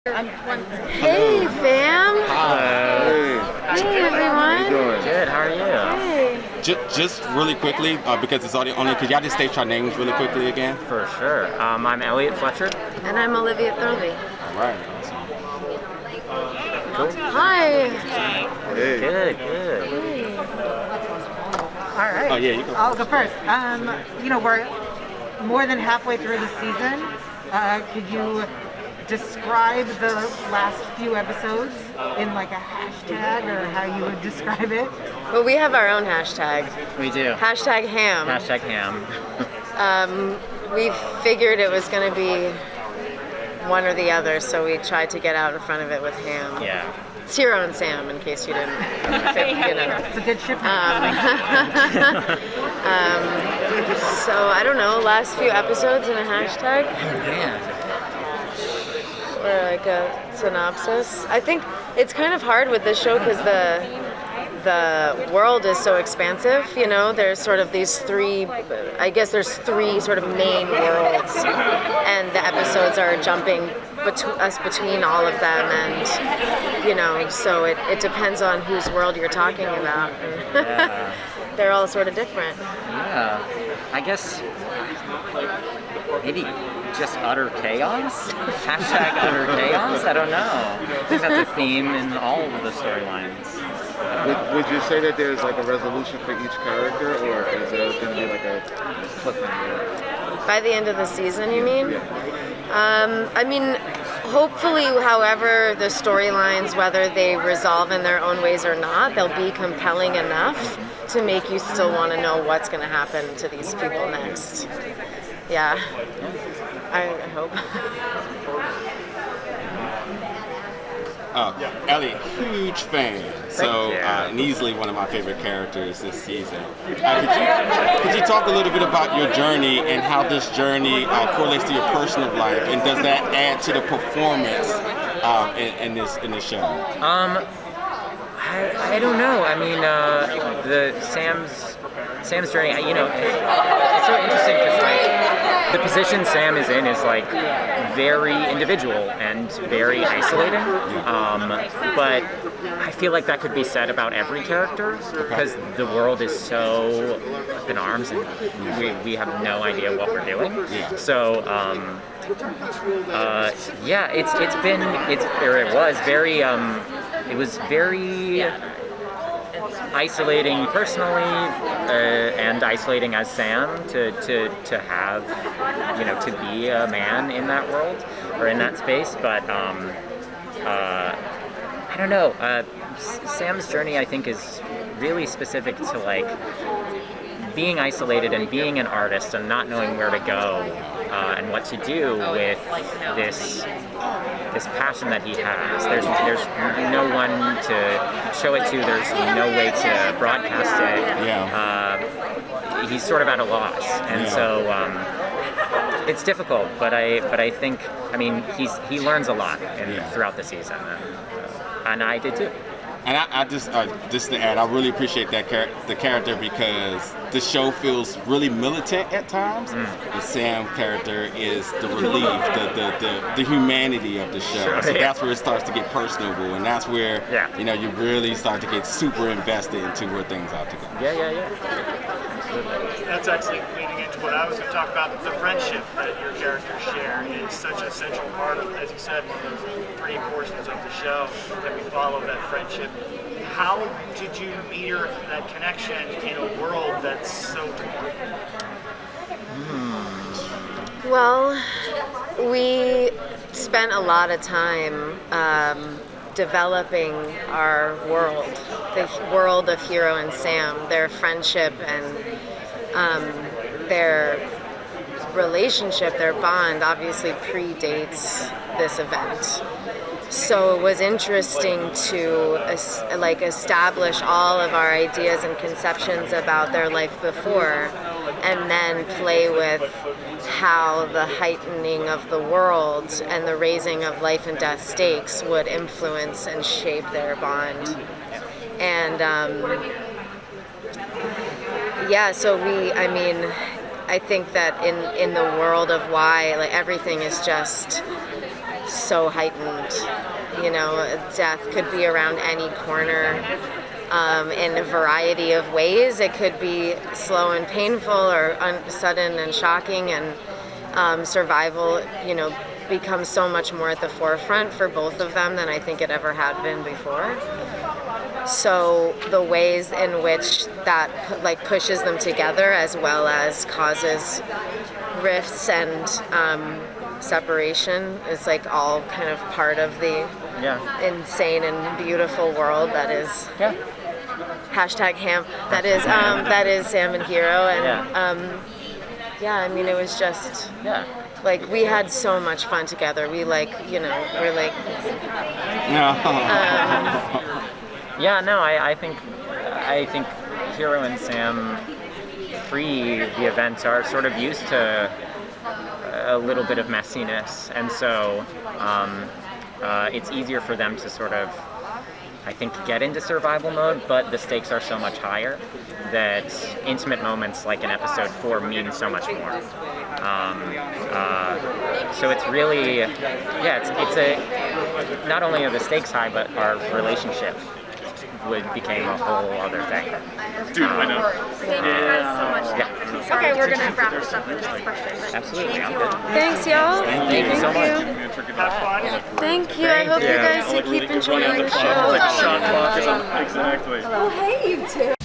Hey, fam. Hi. Hey, everyone. How you doing? Good, how are you? Hey. Just really quickly, because it's only, could y'all just state your names really quickly again? For sure. I'm Elliot Fletcher. And I'm Olivia Thirlby. All right. Cool. Hi. Hey. Good. Hey. All right. Oh, yeah, you go. I'll go first. We're more than halfway through the season. Could you describe the last few episodes in like a hashtag or how you would describe it? Well, we have our own hashtag. We do. Hashtag ham. Hashtag ham. We figured it was going to be one or the other, so we tried to get out in front of it with ham. Yeah. It's Hero and Sam, in case you didn't, It's a good ship. So, I don't know, last few episodes in a hashtag? Man. Or like a synopsis. I think it's kind of hard with this show because the world is so expansive, you know. There's sort of these three sort of main worlds, and the episodes are jumping between all of them, and you know, so it depends on whose world you're talking about. Yeah. They're all sort of different. Yeah. I guess maybe just utter chaos? Hashtag utter chaos? I don't know. I think that's a theme in all of the storylines. Would you say that there's like a resolution for each character, or is there going to be like a cliffhanger? By the end of the season, you mean? I mean, hopefully, however the storylines, whether they resolve in their own ways or not, they'll be compelling enough to make you still want to know what's going to happen to these people next. Yeah, I hope. Elliot, huge fan. So, and easily one of my favorite characters this season. Could you talk a little bit about your journey and how this journey correlates to your personal life, and does that add to the performance in this show? I don't know. I mean, the Sam's journey. You know, it's so interesting because like the position Sam is in is like very individual and very isolating. But I feel like that could be said about every character because the world is so up in arms and we have no idea what we're doing. Yeah. So. It was very isolating personally and isolating as Sam to have, you know, to be a man in that world or in that space. But I don't know. Sam's journey, I think, is really specific to like being isolated and being an artist and not knowing where to go and what to do with this passion that he has. There's no one to show it to. There's no way to broadcast it. Yeah. He's sort of at a loss, and so it's difficult. But I think he learns a lot throughout the season, and I did too. And I just to add, I really appreciate the character because the show feels really militant at times. The Sam character is the relief, the humanity of the show. Sure, so that's where it starts to get personable, and that's where you know you really start to get super invested into where things are to go. Yeah. That's actually leading into what I was going to talk about. The friendship that your characters share is such a central part of, as you said, one of those three portions of the show that we follow that friendship. How did you meter that connection in a world that's so different? Well, we spent a lot of time developing our world, the world of Hero and Sam, their friendship and their relationship, their bond obviously predates this event. So it was interesting to establish all of our ideas and conceptions about their life before, and then play with how the heightening of the world and the raising of life and death stakes would influence and shape their bond. And I think that in the world of why, like, everything is just so heightened. You know, death could be around any corner in a variety of ways. It could be slow and painful, or sudden and shocking, and survival, you know, becomes so much more at the forefront for both of them than I think it ever had been before. So the ways in which that like pushes them together, as well as causes rifts and separation, is like all kind of part of the insane and beautiful world that is hashtag ham. That is Sam and Hero, and I mean, it was just like we had so much fun together. We like, you know, we're like I think Hero and Sam pre the event are sort of used to a little bit of messiness, and so it's easier for them to sort of, I think, get into survival mode, but the stakes are so much higher that intimate moments like in episode 4 mean so much more. So it's really, it's a, not only are the stakes high, but our relationship became a whole other thing. Dude, I know. Thank you guys so much. Yeah. Okay, we're going to wrap this up with this question. Absolutely, I'm good. thanks, y'all. Thank you so much. Thank you. I hope you guys keep enjoying the show. Oh, hey, you two.